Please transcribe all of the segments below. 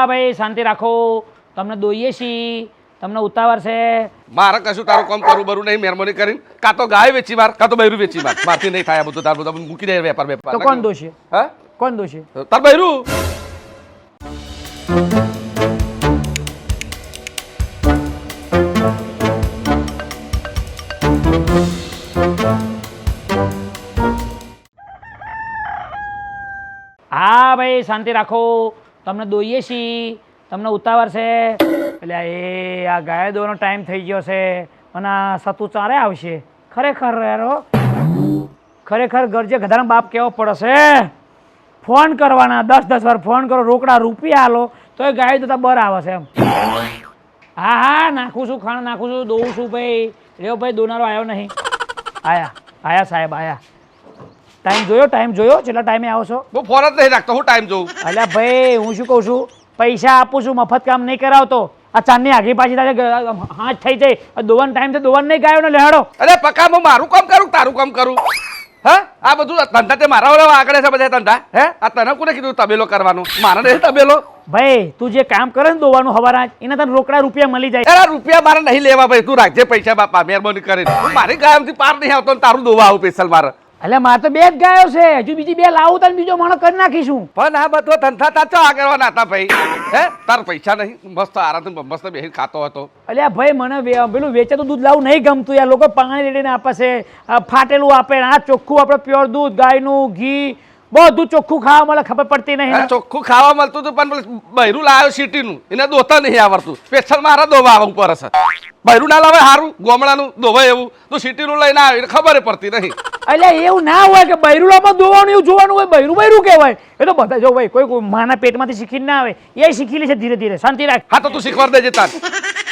હા ભાઈ શાંતિ રાખો, તમને દોઈએ છીએ, તમને ઉતાવળ છે. મારે કશું તારું કામ કરું બરું નહીં, મહેરબાની કરીને કાં તો ગાય વેચી માર કાં તો બૈરું વેચી માર. મારથી નહીં થાય આ બધું, તારું બધું મૂકી દે વેપાર વેપાર. તો કોણ દોશે? હા કોણ દોશે? તાર બૈરું. હા ભાઈ શાંતિ રાખો, તમને દોઈએ છીએ, તમને ઉતાવળ છે. એટલે આ ગાય દોવાનો ટાઈમ થઈ ગયો છે અને આ સતુ ચારે આવશે. ખરેખર યારો, ખરેખર ગરજે ગધાનો બાપ કેવો પડશે. ફોન કરવાના 10-10 વાર ફોન કરો, રોકડા રૂપિયા હાલો તો એ ગાય દોતા બર આવે છે એમ. હા હા નાખું છું, ખાણ નાખું છું, દોઉં છું ભાઈ. રેવ ભાઈ દોનારો આવ્યો નહીં. આયા સાહેબ આયા. ટાઈમ જોયો કેટલા ટાઈમે આવો છો? હું ફોન જ નહીં રાખતો, હું ટાઈમ જોઉં. અલ્યા ભાઈ હું શું કહું છું, પૈસા આપું છું, મફત કામ નહીં કરાવતો. આ ચાંદની આગી પાછી થાય હાથ થઈ જાય, દોવાનો ટાઈમ છે, દોવાનું નહીં ગાયો ને લેહાડો. અરે પકા હું મારું કામ કરું તારું કામ કરું? હા આ બધું ધંધા તે મારા ઓલા આગળ છે બધા ધંધા. હે આ તને કોને કીધું તબેલો કરવાનું? મારે નહીં તબેલો. ભાઈ તું જે કામ કરે ને દોવાનું હવારા, એના તને રોકડા રૂપિયા મળી જાય. અરે રૂપિયા મારે નહીં લેવા ભાઈ, તું રાખજે પૈસા બાપા, મહેરબાની કરીને. હું મારી ગાયમથી પાર નહીં આવતો ને તારું દોવા આવું સ્પેશિયલ મારે. એટલે મારે તો 2 જ ગાયો છે, હજુ બીજી 2 લાવું તને બીજો માણસ કરી નાખીશું. પણ આ બધો ધંધા તાચો આ કરવાના હતા ભાઈ. હે તાર પૈસા નહીં, મસ્ત આરામથી મસ્ત બેહીને ખાતો હતો. અલ્યા ભાઈ મને પેલું વેચાતું દૂધ લાવું નહીં ગમતું યાર. લોકો પાણી રેડીને આપે છે, ફાટેલું આપે, આ ચોખ્ખું આપણે પ્યોર દૂધ, ગાયનું ઘી બધું ચોખ્ખું ખાવા મળે, ખબર પડતી નહીં. ચોખ્ખું ખાવા મળતું હતું પણ બૈરું લાવ્યો સિટીનું, એને દોતા નહીં આવડતું. સ્પેશિયલ મારા દોવા આવવા ઉપર હશે. બૈરું ના લાવે સારું, ગોમડાનું દોવાય એવું તો સિટીનું લઈને આવે ખબર પડતી નહીં. એટલે એવું ના હોય કે બૈરુલામાં દોવાનું એવું જોવાનું હોય. બૈરું કહેવાય એ તો બધા જો ભાઈ, કોઈ માના પેટમાંથી શીખીને ના આવે, એ શીખી લે છે ધીરે ધીરે. શાંતિ રાખ. હા તો તું શીખવાડ દેજે તાર.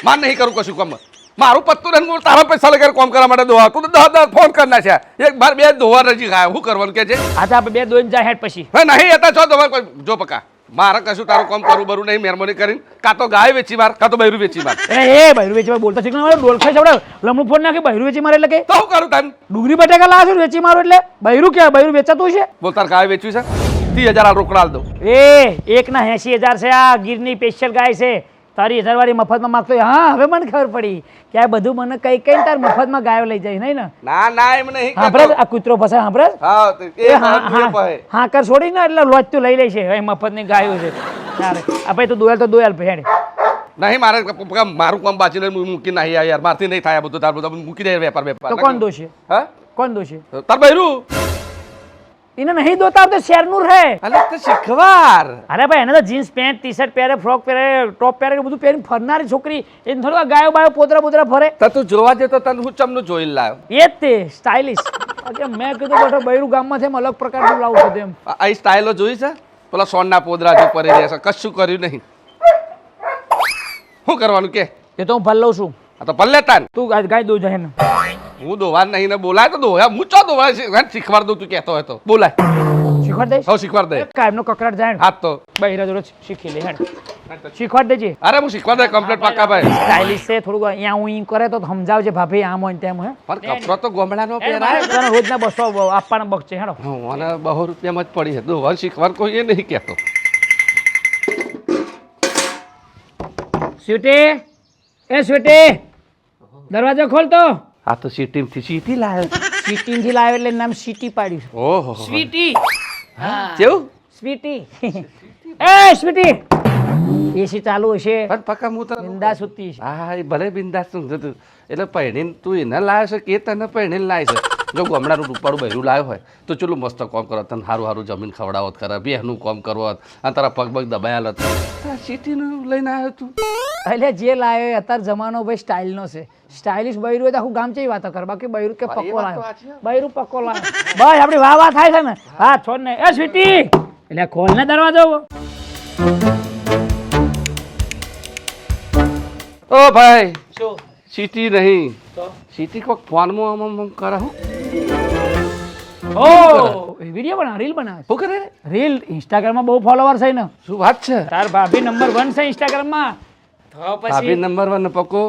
માર નહીં કરું કશું કામ. મારું પત્તું નહીં, હું તારા પૈસા લગાડ કામ કરવા માટે દોવા. તું તો 10 ફોન કરના છે, એક બાર 2 દોવા રજી ખાય. શું કરવાનું કે છે? આ તો આપણે 2 દોઈને જાય હેડ પછી. હે નહીં હતા છો દોવા જો પકા. મારે કશું તારું કામ કરું બરું નહીં, મહેરબાની કરીને કાં તો ગાય વેચી માર કાં તો બૈરું વેચી માર. એ બૈરું વેચી બોલતા શીખ ને, ડોલખાઈ છે લમણું ફોન નાખે બૈરું વેચી મારે એટલે કે તો હું કરું તાન? ડુંગળી બટાકા લાવે વેચી મારો એટલે બૈરું કે બૈરું વેચાતું છે? બોલ તાર ગાય વેચવી છે? 30,000 રોકડા આલ દઉં. એકના 80,000 છે. આ ગીરની સ્પેશિયલ ગાય છે. તારી 1000 વાળી મફતમાં માગતો. હા હવે મને ખબર પડી કે આ બધું મને કઈ કઈ તાર મફતમાં ગાયો લઈ જાય નહીં ને? ના એમ નહીં. સાંભળે આ કૂતરો ફસે સાંભળે? હા એ હા કર છોડી ને એટલે લોચ તું લઈ લે છે. હવે મફતની ગાયો છે. આ ભાઈ તું દોયાલ ભેડ નહીં. મારું કામ બાચીને મૂકી નહીં યાર, મારથી નહીં થાય બધું. તાર બધું મૂકી દે વેપાર વેપાર. તો કોણ દોશે? હા કોણ દોશે? તાર બૈરું. એને નહીં દોતા તો શેરનું રહે. અલે તો શીખવાર. અરે ભાઈ એને તો જીન્સ પેન્ટ ટી-શર્ટ પહેરે, ફ્રોક પહેરે, ટોપ પહેરે, બધું પહેરીને ફરનારી છોકરી. એને થોડું ગાયો બાયો પોતરા ફરે. તો તું જોવા જતો તને હું ચમનું જોઈ લાવ્યો. એ જ તે સ્ટાઇલિશ. મેં કીધું બેઠો બૈરું ગામમાં છે, અલગ પ્રકારનું લાવું છું એમ. આ સ્ટાઇલો જોઈ છે? પેલા સોનના પોદરા જો પડી રહ્યા છે, કશું કર્યું નહીં. શું કરવાનું કે? એ તો હું ભલ લઉં છું. આ તો ભલે તાન તું ગાય દો જાય ને. હું દોવા નહીં ને બોલાય તો દોયા હું ચો દોવા શીખવાડ દઉં. તું કહેતો હોય તો બોલાય. શીખવાડ દઈશ. હવે શીખવાડ દે. કાયમનો કકડાટ જાય હાથ તો બૈરા જોડે શીખી લે હેડ. શીખવાડ દેજે. અરે હું શીખવાડ દે કમ્પ્લીટ પાકા ભાઈ. સ્ટાઇલિશ છે થોડું, અહીંયા હું કરે તો સમજાવજે ભાભી આમ હોય તેમ. હે પણ કપડો તો ગોમડાનો પહેરાય. રોજના 200 આપવાના બક છે હેડો. મને 200 રૂપિયામાં જ પડી છે. દોવા શીખવાડ કોઈ એ નહીં કહેતો. સ્વીટી, એ સ્વીટી દરવાજો ખોલ તો. આ તો સિટીમાંથી સીટી લાવ્યો. સિટીથી લાવ્યો એટલે નામ સિટી પાડ્યું. ઓહો સ્વીટી. હા કેવું? સ્વીટી. એ સ્વીટી એસી ચાલુ હશે પણ પક્કા હું તો બિંદાસ સુતી છે. હા એ ભલે બિંદાસ તું એટલે પહેણીને તું એને લાવ્યો છે કે તને પહેણીને લાવી છે? જો ગામડાનું રૂપાળું બહેરું લાવ્યો હોય તો ચેટલું મસ્ત કામ કરો, તને સારું જમીન ખવડાવત કરે, બેહનું કામ કરવત, અને તારા પગ દબાયેલ હતા. સિટીનું લઈને આવ્યો તું? એટલે જે લાવ્યો અત્યારે જમાનો ભાઈ સ્ટાઇલનો છે. સ્ટાઇલિશ બૈરું હોય તો આખું ગામ ચેવી વાતો કરે, બાકી બૈરું કે પક્કો લાવ્યો. બૈરું પક્કો લાવ્યો બસ આપણી વાહ થાય છે ને. હા છોડ ને. એ સ્વીટી એટલે ખોલ ને દરવાજો. ઓ ભાઈ શું સિટી નહીં સિટી કોક ફોનમાં આમ કરાવું. ઓ વિડિયો બનાવ, રીલ બનાવે. શું કરે? રીલ ઇન્સ્ટાગ્રામમાં બહુ ફોલોવર છે ને. શું વાત છે? તાર ભાભી નંબર 1 છે ઇન્સ્ટાગ્રામમાં. ભાભી નંબર 1 પક્કો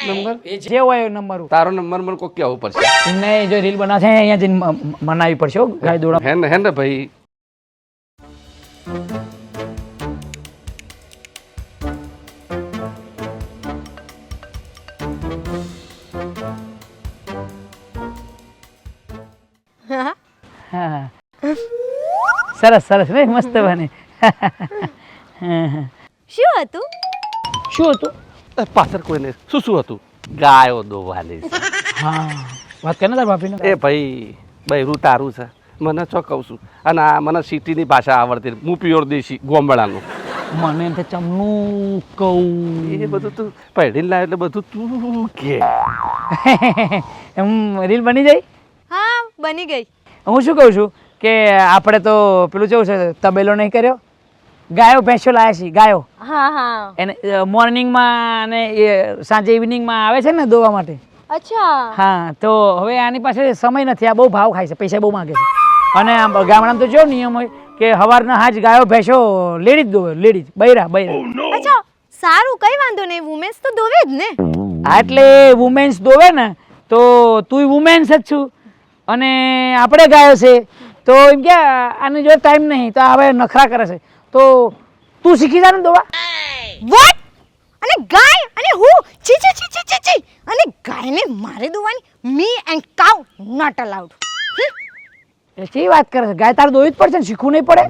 નંબર જે હોય એ નંબર. તારો નંબર મને કોક કેવું પડશે. નહીં જો રીલ બનાવે છે અહીંયા જઈને મનાવી પડશે ગાય દોડા. હે ને ભાઈ સરસ સરસ ને મસ્ત બને. શું હતું? શું હતું? પાછળ કોઈને શું હતું? ગાયો દોવાની છે. હા વાત કરે ને તાર ભાભીને. એ ભાઈ બૈરું તારું છે મને ચો કહું છું અને આ મને સિટીની ભાષા આવડતી નથી. હું પ્યોર દેશી ગોમડાનું. મને એમ થાય ચમનું કહું. એ બધું તું પહેરીને લાવ એટલે બધું તું કે એમ રીલ બની જાય. હા બની ગઈ. હું શું કહું છું કે આપણે તો પેલું કેવું છે તબેલો નહીં કર્યો, ગાયો ભેંસો લાયા છીએ ગાયો. હા હા. એને મોર્નિંગમાં અને એ સાંજે ઇવનિંગમાં આવે છે ને દોવા માટે. અચ્છા. હા તો હવે આની પાસે સમય નથી, આ બહુ ભાવ ખાય છે, પૈસા બહુ માગે છે. અને આમ ગામડામાં તો જો નિયમ હોય કે સવારના હાજ ગાયો ભેંસો લેડીઝ દોવે, લેડીઝ બૈરા બૈરા. અચ્છા સારું કઈ વાંધો નહીં, વુમેન્સ તો દોવે જ ને. હા એટલે વુમેન્સ દોવે ને તો તું વુમેન્સ જ છું અને આપણે ગાયો છે તો એમ કે આની જોડે ટાઈમ નહીં તો હવે નખરા કરે છે તો તું શીખી જા ને દોવા. વોટ? અને ગાય અને હું ચી ચી ચી ચી ચી ચી અને ગાયને મારે દોવાની? Me and cow not allowed. એ શી વાત કરે છે? ગાય તારે દોવી જ પડશે ને, શીખવું નહીં પડે?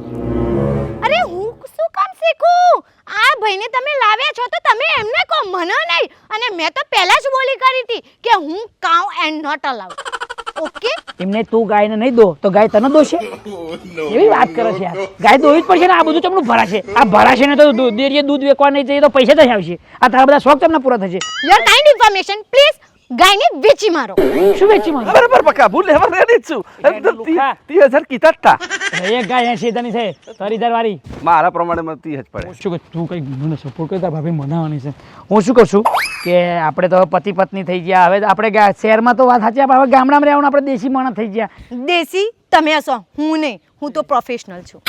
અરે હું શું કામ શીખું? આ ભાઈને તમે લાવ્યા છો તો તમે એમને કહો, મને નહીં. અને મેં તો પહેલા જ બોલી કરી હતી કે હું કાઉ એન્ડ નોટ અલાઉડ. ઓકે? એમને તું ગાયને નહીં દો તો ગાય તને દોશે? એવી વાત કરે છે યાર. ગાય દોવી જ પડશે ને, આ બધું ચમનું ભરાશે. આ ભરાશે ને તો ડેરીએ દૂધ વેચવા નહીં જઈએ તો પૈસા જ આવશે. આ તારા બધા શોખ તમને પૂરા થશે. Your kind information please. ગાયને વેચી મારો. શું વેચી માં? બરાબર પકા ભૂલ લેવા રેડી જ છું. 30,000 કીધા જ તા. એક ગાય 80,000 ની છે, 30,000 વાળી. મારા પ્રમાણે મને 30 જ પડે. શું કે તું કઈ મને સપોર્ટ કરતા ભાભી મનાવવાની છે. હું શું કહું છું કે આપણે તો પતિ પત્ની થઈ ગયા, હવે આપણે શહેરમાં તો વાત સાચી, હવે ગામડામાં રહેવાનું આપણે દેશી માણસ થઈ ગયા. દેશી તમે હશો, હું નહીં. હું તો પ્રોફેશનલ છું.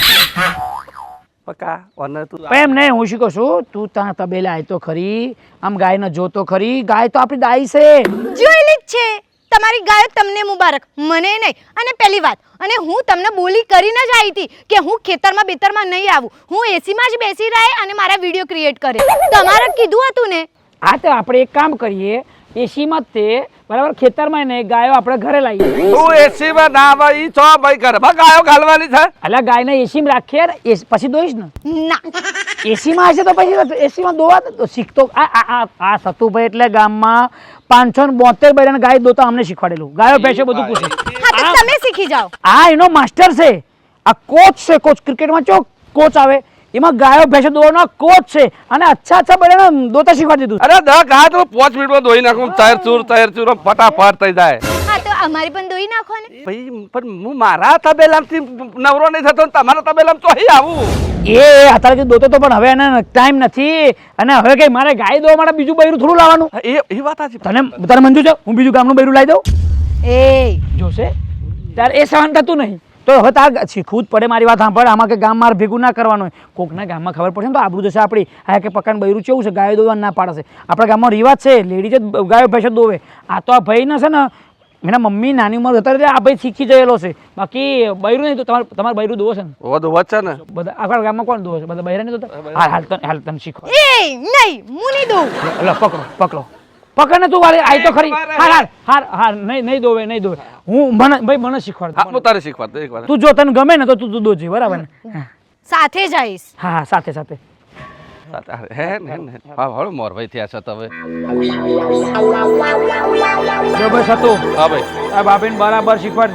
પકા ઓને તું પણ એમ નહીં, હું શું કહું છું તું ત્યાં તબેલા આય તો ખરી, આમ ગાયને જોતો ખરી. ગાય તો આપણી દાઈ છે. જોયેલી જ છે. તમારી ગાયો તમને મુબારક, મને નહીં. અને પહેલી વાત, અને હું તમને બોલી કરીને જ આવી હતી કે હું ખેતરમાં બેતરમાં નહીં આવું. હું એસીમાં જ બેસી રહે અને મારા વિડીયો ક્રિએટ કરે. તમારે કીધું હતું ને. હા તો આપણે એક કામ કરીએ, એસીમાં જ તે બરાબર ખેતરમાં ને ગાયો આપણે ઘરે લાવીએ. તું એસીમાં ના આવે ઈ છો ભાઈ કરે ગાયો ગાલવાની છે. એટલે ગાયને એસીમાં રાખીએ ને, પછી દોઈશ ને. ના એસીમાં હશે તો પછી એસીમાં દોવા તો શીખતો. આ સતુભાઈ એટલે ગામમાં 572 બૈરાને ગાય દોતા અમને શીખવાડેલું. ગાયો ભેંસો બધું પૂછે. હા તો તમે શીખી જાઓ. આ એનો માસ્ટર છે, આ કોચ છે. કોચ ક્રિકેટમાં ચો કોચ આવે એમાં ગાયો ભેંસો દોવાનો કોચ છે અને અચ્છા બૈરાને દોતા શીખવાડી દીધું. અરે દા ગા તો 5 મિનિટમાં ધોઈ નાખું. તૈયાર ચૂર ફટાફટ થઈ જાય. હા તો અમારી પણ દોઈ નાખો ને. ભાઈ પણ હું મારા તબેલામથી નવરો નહીં થતો ને તમારા તબેલામ તો અહીં આવું. એ અત્યારે દોતો તો પણ હવે એને ટાઈમ નથી અને હવે કઈ મારે ગાય દોવા માટે બીજું બૈરું થોડું લાવવાનું. એ વાત સાચી. તને મંજૂર છે? હું બીજું ગામનું બૈરું લાવી દઉં. એ જોશે ત્યારે એ સહન થતું નહીં તો હવે તાર શીખવું જ પડે. મારી વાત સાંભળ, આમાં કે ગામ માર ભેગું ના કરવાનું હોય. કોકના ગામમાં ખબર પડશે ને તો આબરૂ જશે આપણી. આ કે પકાન બૈરું કેવું છે, ગાયો દોવા ના પાડશે. આપણા ગામમાં રિવાજ છે, લેડીઝ જ ગાયો ભેંસો દોવે. આ તો આ ભાઈ ને છે ને એના મમ્મી નાની ઉંમર હતા આ ભાઈ શીખી ગયેલો છે. બાકી બૈરું નહીં તો તમારે બૈરું દોવો છે ને? વચ્ચે ને બધા આપણા ગામમાં કોણ દોવે છે? બધા બૈરા નહીં દોતા? હાલ તને શીખો. એ નહીં, હું નહીં દઉં. એટલે પકડો પકડ ને તું વાળી આઈ તો ખરી. હાર નહીં દોવે નહીં દોવે. હું મને શીખવાડ. હા હું તારે શીખવાડ દઉં એકવાર. તું જો તને ગમે ને તો તું દોજે, બરાબર ને? સાથે જઈશ. હા સાથે હે ને હા હળો મોરભાઈ થયા છે તમે. જો બસ હતું. હા ભાઈ આ બાપીને બરાબર શીખવાડ.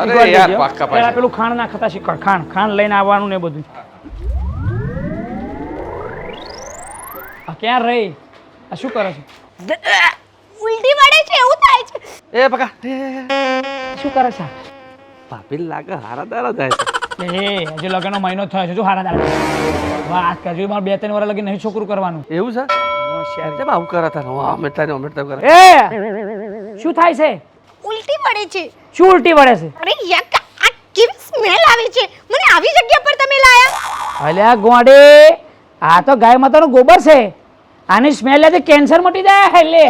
અરે યાર પાક્કા પેલા પેલું ખાણ નાખતા શીખવાડ. ખાણ લઈને આવવાનું ને બધું. આ ક્યાં રહી? આ શું કરે છે? ઉલટી વળે છે એવું થાય છે. એ પકા શું કરે છે? ભાભી લાગે હારા દારા જાય છે. એ હજી લગ્નનો મહિનો થયો છે, શું હારા દાડા વાત કરજો. મારે 2-3 વર્ષ લગી નહીં છોકરું કરવાનું. એવું છે? કેમ આવું કરે તારે? અમેટા કરે. એ શું થાય છે? ઉલટી વળે છે. શું ઉલટી વળે છે? અરે યાર આ કેવી સ્મેલ આવે છે. મને આવી જગ્યા પર તમે લાયા? અલ્યા ગોડે, આ તો ગાય માતાનો ગોબર છે. આની સ્મેલ લેતી કેન્સર મટી જાય. એટલે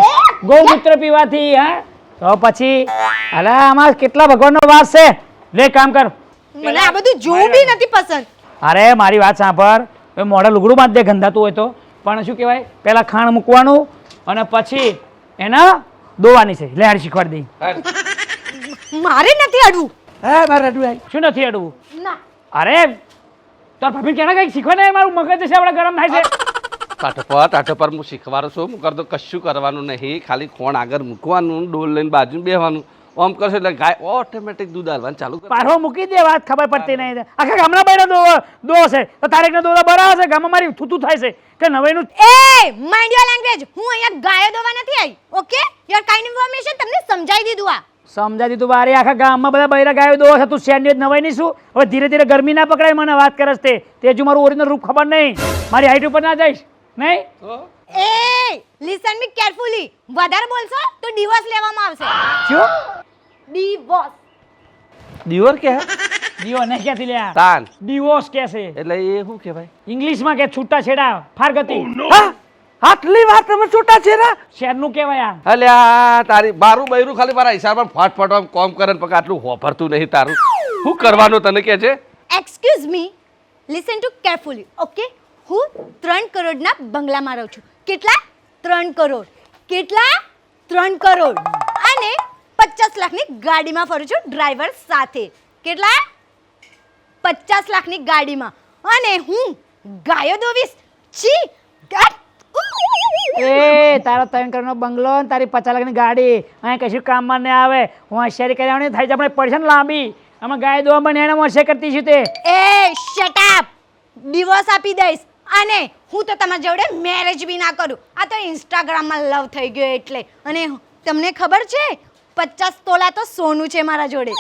ગૌમૂત્ર પીવાથી. હા તો પછી અલા આમાં કેટલા ભગવાનનો વાસ છે. લે કામ કર. મને આ બધું જોવું બી નથી પસંદ. અરે મારી વાત સાંભળ, મોઢે લુગડું બાંધ દે ગંધાતું હોય તો. પણ શું કહેવાય, પહેલા ખાણ મૂકવાનું અને પછી એના દોવાની છે. લે હારી શીખવાડી દઈ. મારે નથી અડવું. હા મારે અડવું. શું નથી અડવું? ના અરે તાર ભાભી કેના કંઈક શીખવા ને મારું મગજ છે આપણે ગરમ થાય છે તાઠ પર હું શીખવાડું છું હું કરતો કશું કરવાનું નહીં ખાલી ખોણ આગળ મૂકવાનું ડોલ લઈને બાજુ બેસવાનું આમ કરશે એટલે ગાય ઓટોમેટિક દૂધ આલવાનું ચાલુ કરે પાછો મૂકી દે વાત ખબર પડતી નહીં આખા ગામના બૈરા દો છે તો તારે એકને દોવા બરાબર છે ગામમાં મારી થૂતું થાય છે કે નવાઈનું એ માઇન્ડ યોર લેંગ્વેજ હું અહીંયા ગાયો દોવા નથી આવી ઓકે યોર કાઇન્ડ ઇન્ફોર્મેશન તમને સમજાઈ દીધું આ સમજાય દીધું બારે આખા ગામમાં બધા બૈરા ગાયો દો છે તું સેન્ડવિચ નવાઈ નહીં શું હવે ધીરે ધીરે ગરમી ના પકડાય મને વાત કરસ તે હજુ મારું ઓરિજિનલ રૂપ ખબર નહીં મારી હાઈટ ઉપર ના જઈશ નહીં એ લિસન મી કેરફુલી વધારે બોલશો તો ડિવોર્સ લેવામાં આવશે શું ડિવોર્સ દિવર કે જીવો નહીં ક્યાંથી લ્યા તાન ડિવોર્સ કે છે એટલે એ શું કહેવાય ઇંગ્લિશમાં કે છૂટા છેડા ફારગતી આટલી વાત તમે છૂટા છે ને શહેરનું કહેવાય આ અલ્યા તારી મારું બૈરું ખાલી મારા હિસાબમાં ફટફટ આમ કોમ કરે ને પગ આટલું હોફરતું નહીં તારું શું કરવાનું તને કે છે excuse me listen to carefully okay હું 3 કરોડના બંગલામાં રહું છું કેટલા 3 કરોડ કેટલા 3 કરોડ અને 50 લાખની ગાડીમાં ફરું છું ડ્રાઈવર સાથે કેટલા 50 લાખની ગાડીમાં અને હું ગાયો દોવીશ છી એ તારો 3 કરોડનો બંગલો ને તારી 50 લાખની ગાડી અહીં કશું કામમાં નહીં આવે હું હોશિયારી કર્યા થાય છે આપણે પૈસા લાંબી આમાં ગાય દોવા બની એને હોશિયાર કરતી છું તે એ શટ અપ ડિવોર્સ આપી દઈશ અને હું તો તમારા જોડે મેરેજ બી ના કરું આ તો ઇન્સ્ટાગ્રામમાં લવ થઈ ગયો એટલે અને તમને ખબર છે 50 તોલા તો સોનું છે મારા જોડે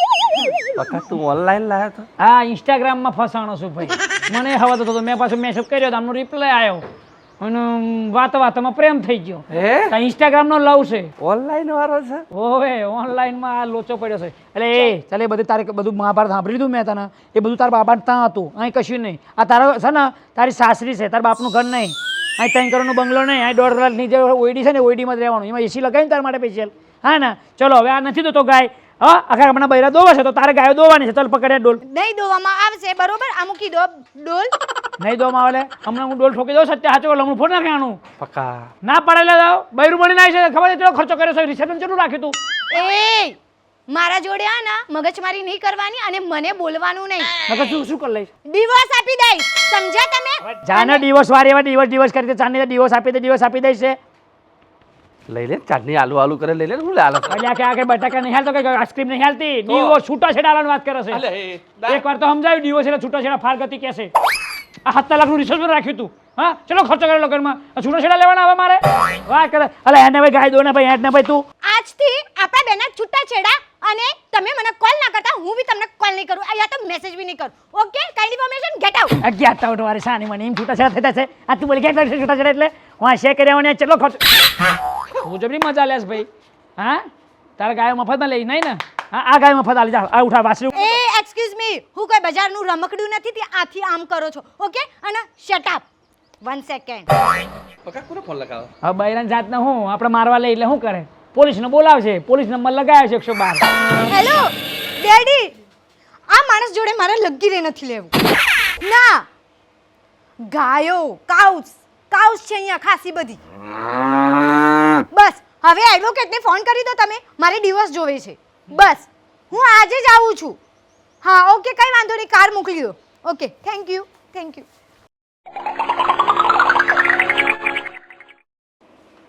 પકા તું ઓનલાઈન લાયો તો હા ઇન્સ્ટાગ્રામમાં ફસાણો છું ભાઈ મને હવા તો મેં પાછો મેસેજ કર્યો તો આમનો રિપ્લાય આવ્યો અને વાતમાં પ્રેમ થઈ ગયો હે ઇન્સ્ટાગ્રામનો લવ છે ઓનલાઈન વાળો છે ઓવે ઓનલાઈનમાં આ લોચો પડ્યો છે એટલે એ ચાલે બધું તારે બધું મહાભારત સાંભળી લીધું મેં તને એ બધું તારા બાપા ત્યાં હતું અહીં કશું નહીં આ તારો છે ને તારી સાસરી છે તારા બાપનું ઘર નહીં અહીં 3 કરોડનો બંગલો નહીં અહીં 1.5 લાખની જે ઓઈડી છે ને ઓઈડીમાં જ રહેવાનું એમાં એસી લગાવીને તારા માટે સ્પેશિયલ હા ને ચલો હવે આ નથી દોતો ગાય હા આખા હમણાં બૈરા દોવા છે તો તારે ગાયો દોવાની છે ચાલ પકડે ડોલ નહીં દોવામાં આવશે બરોબર આ મૂકી દો ડોલ નહીં દોવામાં આવે હમણાં હું ડોલ ઠોકી દઉં સત્ય સાચો લમણું ફોન નાખ્યાનું પકા ના પડેલા જાવ બૈરું બની નાય છે ખબર છે કેટલો ખર્ચો કર્યો છે રિસેપ્શન કેટલું રાખ્યું તું એ મારા જોડે આ ના મગજમારી નહીં કરવાની અને મને બોલવાનું નહીં નકર શું કરી લઈશ ડિવોર્સ આપી દઈશ સમજ્યા તમે જાને ડિવોર્સ વાળી એવા ડિવોર્સ કરી દે ચાંદની ડિવોર્સ આપી દઈશ છે લઈ લે ચાટણી આલુ કરે લઈ લે શું લે આલો એટલે કે આખે બટાકા નહીં હાલતો કે આઈસ્ક્રીમ નહીં હાલતી ડિવોર્સ છૂટા છેડાવાની વાત કરે છે એકવાર તો સમજાયું ડિવોર્સ એટલે છૂટા છેડા ફારગતી કે છે આ 7 લાખનું રિસર્ચ રાખ્યું તું હા ચલો ખર્ચો કરેલો ઘરમાં છૂટા છેડા લેવાના આવે મારે વાત કરે અલે એને ભાઈ ગાય દો ને ભાઈ એને ભાઈ તું આજથી આપણા બેના છૂટા છેડા અને તમે મને કોલ ના કરતા હું બી તમને કોલ નહીં કરું યા તો મેસેજ બી નહીં કરું okay kind information get out અગિયાર તાવટ વાળી સાની મને એમ છૂટા છેડા થતા છે આ તું બોલી કેટલા છૂટા છેડા એટલે હું શેર કર્યા ને ચલો ખર્ચો હું જબરી મજા લેસ ભાઈ હા તારા ગાયો મફતમાં લઈ નહીં ને હા આ ગાય મફત આલી જા આ ઉઠા વાસરી એ એક્સક્યુઝ મી હું કોઈ બજારનું રમકડું નથી તે આથી આમ કરો છો ઓકે અને શટ અપ 1 સેકન્ડ પકા કોને ફોન લગાવો હવે બૈરાન જાતને હું આપણે મારવા લઈ એટલે શું કરે પોલીસને બોલાવશે પોલીસ નંબર લગાવ્યો છે 112 હેલો ડેડી આ માણસ જોડે મારે લગી રે નથી લેવું ના ગાયો કાઉસ છે અહીંયા ખાસી બધી બસ હવે એડવોકેટને ફોન કરી દો તમે મારે ડિવોર્સ જોવે છે બસ હું આજે જ આવું છું હા ઓકે કઈ વાંધો નહીં કાર મોકલી દો ઓકે થેન્ક યુ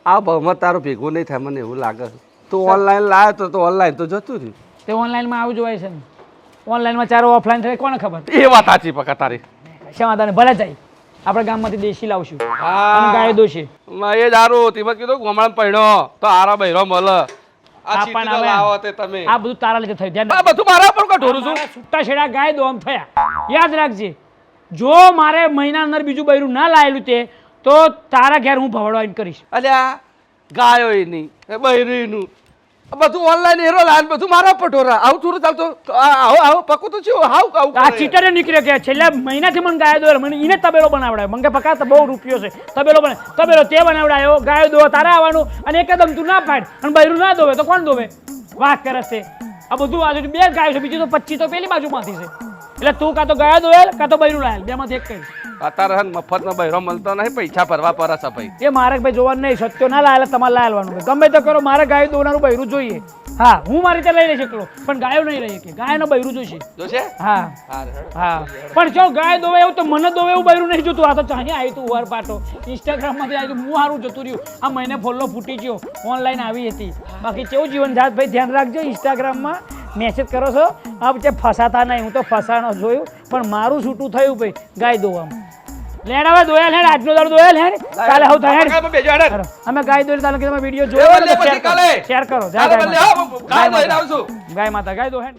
આ બહુમત તારું ભેગું નહીં થાય મને એવું લાગે તું ઓનલાઈન લાવ્યો તો ઓનલાઈન તો જતું રહ્યું તે ઓનલાઈનમાં આવું જોવાય છે ને ઓનલાઈનમાં ચારો ઓફલાઈન થાય કોને ખબર એ વાત સાચી પકા તારી સમાધાન ભલે જાય આપણે ગામમાંથી દેશી લાવશું અને ગાય દોશે એ દારૂ તેમાં કીધું ગમણ પડ્યો તો આરા બૈરો મળે આ પણ ચીટીનો હવે લાવો તે તમે આ બધું તારા લીધે થયું ધ્યાન આ બધું મારા પર ઢોરું છું મારા છૂટા છેડા ગાય દોમ થયા યાદ રાખજે જો મારે મહિના અંદર બીજું બૈરું ના લાયેલું તે તો તારા ઘેર હું ભવડો આવીને કરીશ અલ્યા ગાયો નહીં બૈરીનું બધું ઓનલાઈન હેરો લાલ બધું મારા પટોરા આવું થોડું ચાલતો આવો પકું તો છું હાવ આવું આ ચીટરે નીકળે કે છેલ્લા મહિનાથી મને ગાયો દોર મને એને તબેલો બનાવડાયો મંગે પકા તો બહુ રૂપિયો છે તબેલો તે બનાવડાયો ગાયો દો તારે આવવાનું અને એકદમ તું ના પાડ અને બૈરું ના દોવે તો કોણ દોવે વાત કરે છે આ બધું બાજુ બે ગાયો છે બીજું તો 25 તો પેલી બાજુમાંથી છે એટલે તું કાં તો ગાયો દોવેલ કાં તો બૈરું લાયેલ બેમાંથી એક કઈ અત્યારે હન મફતનો બૈરો મળતો નહીં, પૈસા ભરવા પડે છે ભાઈ. એ મારે ભાઈ જોવાનું નહીં, સત્યો ના લાયેલા તમારે લાયવાનું ગમે તો કરો, મારે ગાય દોવાનું બૈરું જોઈએ. હા હું મારી રીતે લઈ લઈશ એકલો, પણ ગાયો નહીં લઈ શકે, ગાયનો બૈરું જોઈશે. જોશે? હા હા પણ જો ગાય દોવે એવું તો મને દોવે એવું બૈરું નહીં જોતું. આ તો ચાહી આવી તું વાર પાટો ઇન્સ્ટાગ્રામમાંથી આવી તું, હું સારું જતું રહ્યું. આ મહિને ફોલ્લો ફૂટી ગયો, ઓનલાઈન આવી હતી. બાકી કેવું જીવન જાત ભાઈ ધ્યાન રાખજો. ઇન્સ્ટાગ્રામમાં મેસેજ કરો છો આ વચ્ચે ફસાતા નહીં, હું તો ફસાનો જોયું પણ મારું છૂટું થયું ભાઈ ગાય દોવામાં. લેણ હવે દોયા લેણ, આજનો દાડો દોયા લેણ, કાલે હવ થાય. અમે ગાય દોરી તાલુકે તમે વિડીયો જોયો, શેર કરો. ગાય માતા ગાય દો. ગાય માતા ગાય દો હેડ.